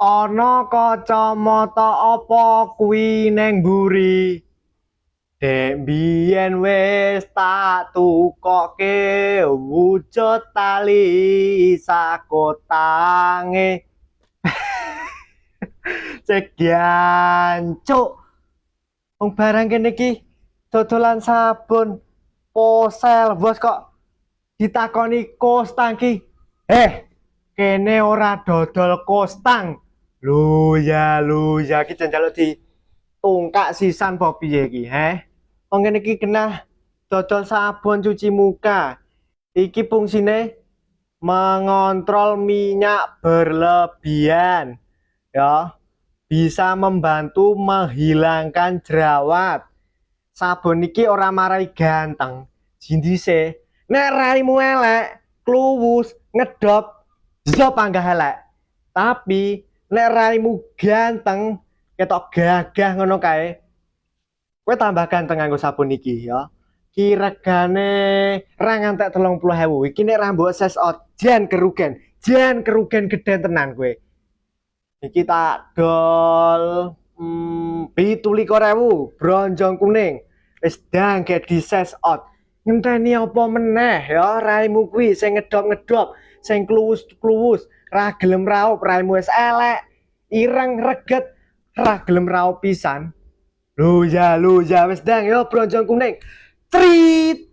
Ana kacamata apa kuwi neng mburi? Dek biyen wis tak tukokke wujud tali sakotange. Cek wong barang kene iki dodolan sabun posel bos kok ditakoni kostang ki. Kene ora dodol kostang. Luya ki jan njaluk di tungkak sisan apa piye iki, wong kene iki kena dodol sabun cuci muka. Iki fungsine mengontrol minyak berlebihan. Ya, bisa membantu menghilangkan jerawat. Sabun iki ora marai ganteng. Jindise nek raimu elek, kluwus, ngedop, zop panggah elek. Tapi nek raimu ganteng, ketok gagah ngono kae, kowe tambah ganteng nganggo sabun iki ya. Ki regane ra ngantek 30.000. Iki nek ra mbok ses out, jan kerugen gede tenan kowe. Iki tak dol 27.000 bronjong kuning. Wis dangke di ses out. Ngenteni apa meneh ya raimu kuwi sing ngedop-ngedop, sing kluwus-kluwus, ra gelem raup, raimu wis elek, ireng reget, ra gelem raup pisan. Luya wis dang ya bronjong kuning. Trit